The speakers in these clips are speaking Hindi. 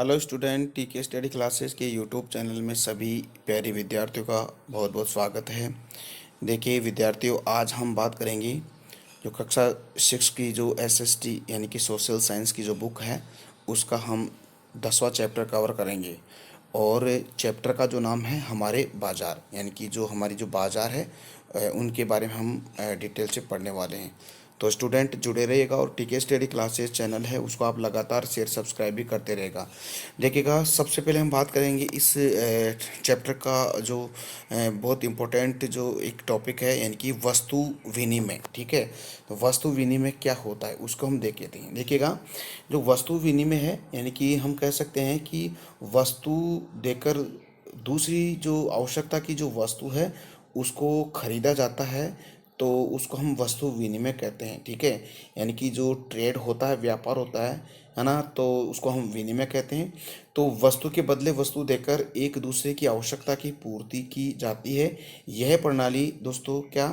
हेलो स्टूडेंट, टीके स्टडी क्लासेस के यूट्यूब चैनल में सभी प्यारे विद्यार्थियों का बहुत बहुत स्वागत है। देखिए विद्यार्थियों, आज हम बात करेंगे जो कक्षा 6 की जो एसएसटी यानी कि सोशल साइंस की जो बुक है उसका हम 10वां चैप्टर कवर करेंगे। और चैप्टर का जो नाम है हमारे बाज़ार, यानी कि जो हमारी जो बाज़ार है उनके बारे में हम डिटेल से पढ़ने वाले हैं। तो स्टूडेंट जुड़े रहिएगा और टीके स्टडी क्लासेस चैनल है उसको आप लगातार शेयर सब्सक्राइब भी करते रहेगा। देखिएगा, सबसे पहले हम बात करेंगे इस चैप्टर का जो बहुत इम्पोर्टेंट जो एक टॉपिक है, यानी कि वस्तु विनिमय। ठीक है, तो वस्तु विनिमय क्या होता है उसको हम देख लेते हैं। देखिएगा, जो वस्तु विनिमय है यानी कि हम कह सकते हैं कि वस्तु देकर दूसरी जो आवश्यकता की जो वस्तु है उसको खरीदा जाता है, तो उसको हम वस्तु विनिमय कहते हैं। ठीक है, यानी कि जो ट्रेड होता है, व्यापार होता है ना, तो उसको हम विनिमय कहते हैं। तो वस्तु के बदले वस्तु देकर एक दूसरे की आवश्यकता की पूर्ति की जाती है। यह प्रणाली दोस्तों क्या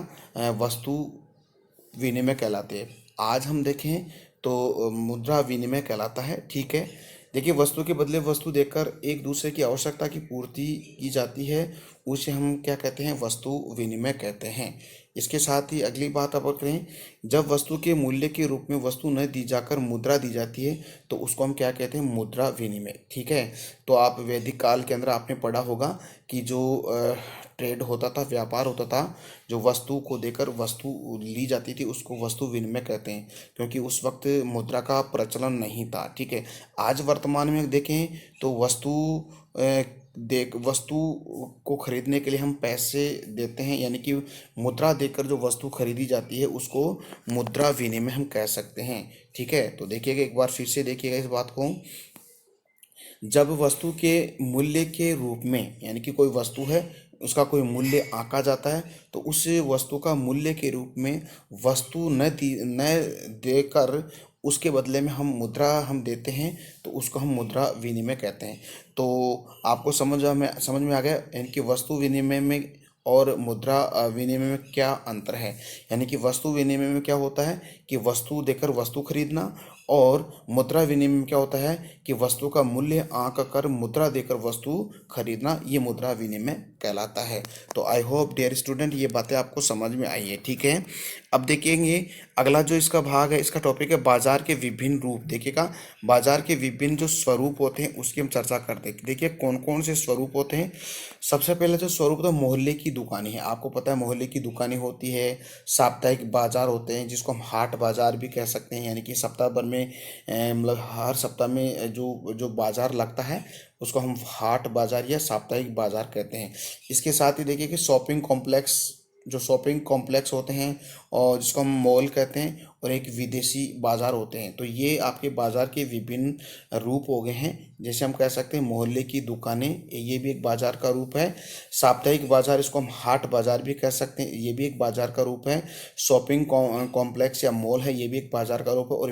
वस्तु विनिमय कहलाते हैं। आज हम देखें तो मुद्रा विनिमय कहलाता है। ठीक है, देखिए, वस्तु के बदले वस्तु देकर एक दूसरे की आवश्यकता की पूर्ति की जाती है, उसे हम क्या कहते हैं, वस्तु विनिमय कहते हैं। इसके साथ ही अगली बात अब करें, जब वस्तु के मूल्य के रूप में वस्तु न दी जाकर मुद्रा दी जाती है तो उसको हम क्या कहते हैं, मुद्रा विनिमय। ठीक है, तो आप वैदिक काल के अंदर आपने पढ़ा होगा कि जो ट्रेड होता था, व्यापार होता था, जो वस्तु को देकर वस्तु ली जाती थी उसको वस्तु विनिमय कहते हैं, क्योंकि उस वक्त मुद्रा का प्रचलन नहीं था। ठीक है, आज वर्तमान में देखें तो वस्तु को खरीदने के लिए हम पैसे देते हैं, यानी कि मुद्रा देकर जो वस्तु खरीदी जाती है उसको मुद्रा विनिमय हम कह सकते हैं। ठीक है, तो देखिएगा, एक बार फिर से देखिएगा इस बात को। जब वस्तु के मूल्य के रूप में, यानी कि कोई वस्तु है उसका कोई मूल्य आंका जाता है, तो उस वस्तु का मूल्य के रूप में वस्तु न देकर उसके बदले में हम मुद्रा हम देते हैं, तो उसको हम मुद्रा विनिमय कहते हैं। तो आपको समझ में आ गया, यानी कि वस्तु विनिमय में और मुद्रा विनिमय में क्या अंतर है। यानी कि वस्तु विनिमय में क्या होता है कि वस्तु देकर वस्तु खरीदना, और मुद्रा विनिमय में क्या होता है कि वस्तु का मूल्य आंक कर मुद्रा देकर वस्तु खरीदना, ये मुद्रा विनिमय कहलाता है। तो आई होप डियर स्टूडेंट ये बातें आपको समझ में आई है। ठीक है, अब देखेंगे अगला जो इसका भाग है, इसका टॉपिक है बाजार के विभिन्न रूप। देखिएगा, बाजार के विभिन्न जो स्वरूप होते हैं उसकी हम चर्चा करते हैं। देखिए कौन कौन से स्वरूप होते हैं। सबसे पहले जो स्वरूप तो मोहल्ले की दुकानें हैं, आपको पता है मोहल्ले की दुकानें होती है। साप्ताहिक बाजार होते हैं जिसको हम हाट बाजार भी कह सकते हैं, यानी कि सप्ताह भर में मतलब हर सप्ताह में जो जो बाजार लगता है उसको हम हाट बाजार या साप्ताहिक बाजार कहते हैं। इसके साथ ही देखिए कि शॉपिंग कॉम्प्लेक्स होते हैं और जिसको हम मॉल कहते हैं, और एक विदेशी बाजार होते हैं। तो ये आपके बाजार के विभिन्न रूप हो गए हैं। जैसे हम कह सकते हैं मोहल्ले की दुकानें, ये भी एक बाजार का रूप है। साप्ताहिक बाजार, इसको हम हाट बाजार भी कह सकते हैं, ये भी एक बाजार का रूप है। शॉपिंग कॉम्प्लेक्स या मॉल है, ये भी एक बाजार का रूप है। और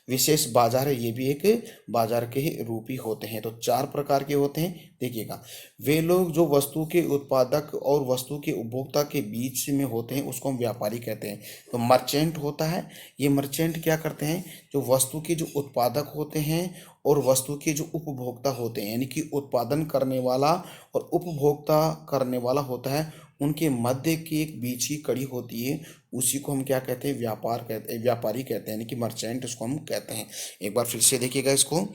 विशेष बाजार है, ये भी एक बाजार के ही रूप ही होते हैं। तो 4 प्रकार के होते हैं। देखिएगा, वे लोग जो वस्तु के उत्पादक और वस्तु के उपभोक्ता के बीच में होते हैं उसको हम व्यापारी कहते हैं। तो मर्चेंट होता है, ये मर्चेंट क्या करते हैं, जो वस्तु के जो उत्पादक होते हैं और वस्तु के जो उपभोक्ता होते हैं, यानी कि उत्पादन करने वाला और उपभोक्ता करने वाला होता है, उनके मध्य की एक बीच की कड़ी होती है, उसी को हम क्या कहते हैं, व्यापारी कहते हैं, यानी कि मर्चेंट उसको हम कहते हैं। एक बार फिर से देखिएगा इसको।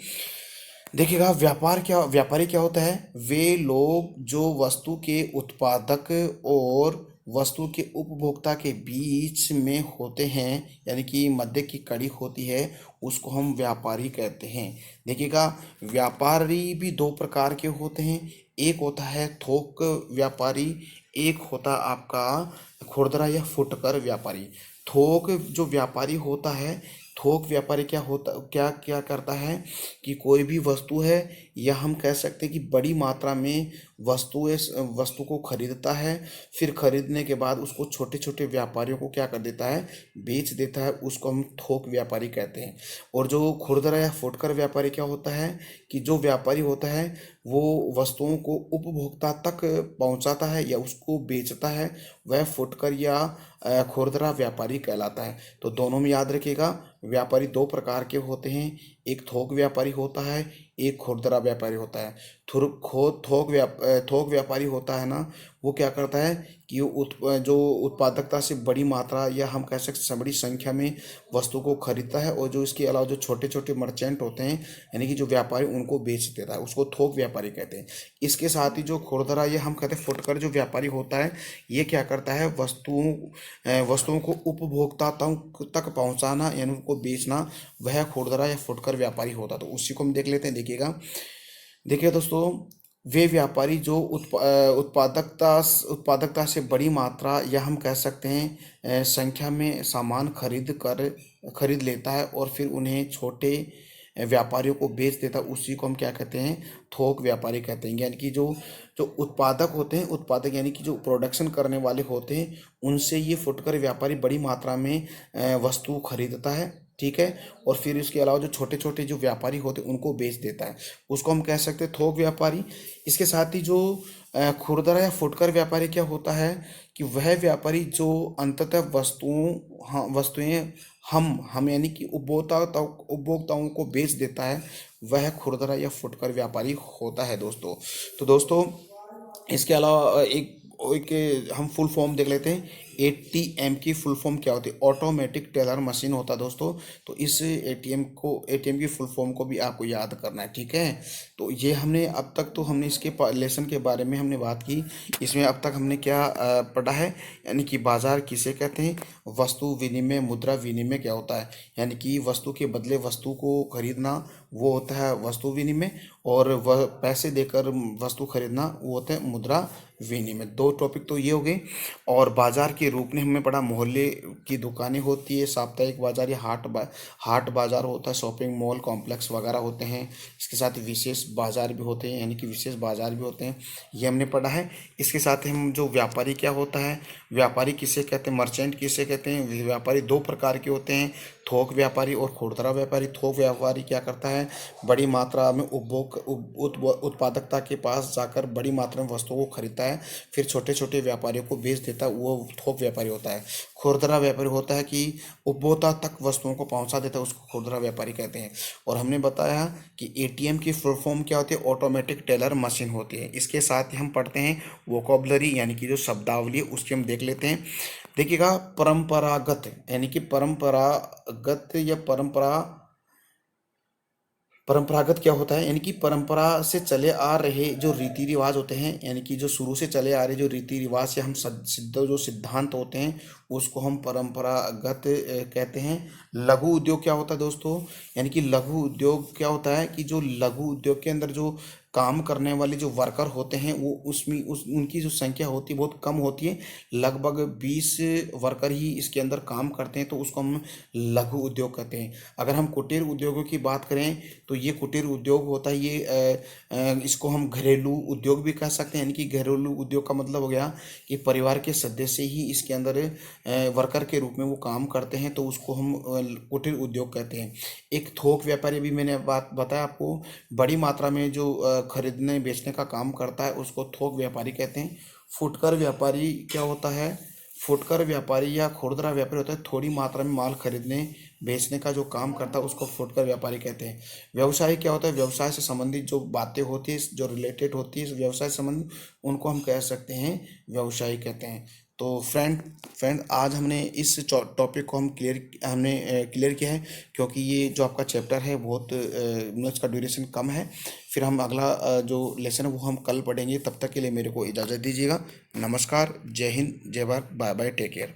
देखिएगा, व्यापारी क्या होता है, वे लोग जो वस्तु के उत्पादक और वस्तु के उपभोक्ता के बीच में होते हैं, यानी कि मध्य की कड़ी होती है, उसको हम व्यापारी कहते हैं। देखिएगा, व्यापारी भी 2 प्रकार के होते हैं। एक होता है थोक व्यापारी, एक होता आपका खुदरा या फुटकर व्यापारी। थोक जो व्यापारी होता है, थोक व्यापारी क्या क्या करता है कि कोई भी वस्तु है, या हम कह सकते हैं कि बड़ी मात्रा में वस्तु को खरीदता है, फिर खरीदने के बाद उसको छोटे छोटे व्यापारियों को क्या कर देता है, बेच देता है, उसको हम थोक व्यापारी कहते हैं। और जो खुदरा या फुटकर व्यापारी क्या होता है कि जो व्यापारी होता है वो वस्तुओं को उपभोक्ता तक पहुंचाता है या उसको बेचता है, वह फुटकर या खुदरा व्यापारी कहलाता है। तो दोनों में याद रखिएगा, व्यापारी 2 प्रकार के होते हैं। एक थोक व्यापारी होता है, एक खुदरा व्यापारी होता है। थोक व्यापारी होता है ना, वो क्या करता है कि जो उत्पादकता से बड़ी मात्रा या हम कह सकते हैं बड़ी संख्या में वस्तु को खरीदता है, और जो इसके अलावा जो छोटे छोटे मर्चेंट होते हैं यानी कि जो व्यापारी उनको बेच देता है, उसको थोक व्यापारी कहते हैं। इसके साथ ही जो खुदरा या हम कहते हैं फुटकर जो व्यापारी होता है, ये क्या करता है वस्तुओं को उपभोक्ताओं तक पहुंचाना यानी उनको बेचना, वह खुदरा या फुटकर व्यापारी होता है। तो उसी को हम देख लेते हैं। देखिएगा, देखिए दोस्तों, वे व्यापारी जो उत्पादकता से बड़ी मात्रा या हम कह सकते हैं संख्या में सामान खरीद लेता है और फिर उन्हें छोटे व्यापारियों को बेच देता है, उसी को हम क्या कहते हैं, थोक व्यापारी कहते हैं। यानी कि जो जो उत्पादक होते हैं, उत्पादक यानी कि जो प्रोडक्शन करने वाले होते हैं, उनसे ये फुटकर व्यापारी बड़ी मात्रा में वस्तु खरीदता है, ठीक है, और फिर इसके अलावा जो छोटे छोटे जो व्यापारी होते हैं उनको बेच देता है, उसको हम कह सकते हैं थोक व्यापारी। इसके साथ ही जो खुदरा या फुटकर व्यापारी क्या होता है कि वह व्यापारी जो अंततः वस्तुएं हम यानी कि उपभोक्ताओं को बेच देता है, वह खुदरा या फुटकर व्यापारी होता है दोस्तों। तो दोस्तों, इसके अलावा एक एक हम फुल फॉर्म देख लेते हैं। एटीएम की फुल फॉर्म क्या होती है? ऑटोमेटिक टेलर मशीन होता है दोस्तों। तो इस एटीएम की फुल फॉर्म को भी आपको याद करना है, ठीक है। तो ये हमने अब तक तो हमने इसके लेसन के बारे में हमने बात की। इसमें अब तक हमने क्या पढ़ा है, यानी कि बाजार किसे कहते हैं, वस्तु विनिमय, मुद्रा विनिमय क्या होता है, यानी कि वस्तु के बदले वस्तु को खरीदना वो होता है वस्तु विनिमय, और वह पैसे देकर वस्तु खरीदना वो होता है मुद्रा विनिमय। दो टॉपिक तो ये हो गए। और बाजार के रूप में हमने पढ़ा, मोहल्ले की दुकानें होती है, साप्ताहिक बाजार या हाट बाजार होता है, शॉपिंग मॉल कॉम्प्लेक्स वगैरह होते हैं। इसके साथ विशेष बाजार भी होते हैं, यानी कि विशेष बाजार भी होते हैं, ये हमने पढ़ा है। इसके साथ ही हम जो व्यापारी क्या होता है, व्यापारी किसे कहते हैं, मर्चेंट किसे कहते हैं। व्यापारी दो प्रकार के होते हैं, थोक व्यापारी और खुदरा व्यापारी। थोक व्यापारी क्या करता है, बड़ी मात्रा में उत्पादकता के पास जाकर बड़ी मात्रा में वस्तुओं को खरीदता है, फिर छोटे छोटे व्यापारियों को बेच देता है, वो थोक व्यापारी होता है। खुदरा व्यापारी होता है कि उपभोक्ता तक वस्तुओं को पहुंचा देता है, उसको खुदरा व्यापारी कहते हैं। और हमने बताया कि एटीएम की फुल फॉर्म क्या होती है, ऑटोमेटिक टेलर मशीन होती है। इसके साथ ही हम पढ़ते हैं वोकैबुलरी, यानी कि जो शब्दावली है उसकी हम देख लेते हैं। देखिएगा, परंपरागत यानी कि परंपरागत या परंपरागत क्या होता है, यानी कि परंपरा से चले आ रहे जो रीति रिवाज होते हैं, यानी कि जो शुरू से चले आ रहे जो रीति रिवाज या हम जो सिद्धांत होते हैं, उसको हम परंपरागत कहते हैं। लघु उद्योग क्या होता है दोस्तों, यानी कि लघु उद्योग क्या होता है कि जो लघु उद्योग के अंदर जो काम करने वाले जो वर्कर होते हैं, वो उनकी जो संख्या होती है बहुत कम होती है, लगभग 20 वर्कर ही इसके अंदर काम करते हैं, तो उसको हम लघु उद्योग कहते हैं। अगर हम कुटीर उद्योगों की बात करें, तो ये कुटीर उद्योग होता है, ये इसको हम घरेलू उद्योग भी कह सकते हैं। यानी कि घरेलू उद्योग का मतलब हो गया कि परिवार के सदस्य ही इसके अंदर वर्कर के रूप में वो काम करते हैं, तो उसको हम कुटीर उद्योग कहते हैं। एक थोक व्यापारी भी मैंने बात बताया आपको, बड़ी मात्रा में जो खरीदने बेचने का काम करता है, उसको थोक व्यापारी कहते हैं। फुटकर व्यापारी क्या होता है, फुटकर व्यापारी या खुदरा व्यापारी होता है थोड़ी मात्रा में माल खरीदने बेचने का जो काम करता है, उसको फुटकर व्यापारी कहते हैं। व्यवसाय क्या होता है, व्यवसाय से संबंधित जो बातें होती है, जो रिलेटेड होती है व्यवसाय से संबंधित, उनको हम कह सकते हैं व्यवसायी कहते हैं। तो फ्रेंड आज हमने इस टॉपिक को हमने क्लियर किया है, क्योंकि ये जो आपका चैप्टर है बहुत इसका ड्यूरेशन कम है। फिर हम अगला जो लेसन है वो हम कल पढ़ेंगे। तब तक के लिए मेरे को इजाज़त दीजिएगा। नमस्कार, जय हिंद, जय Bharat, bye bye, take care.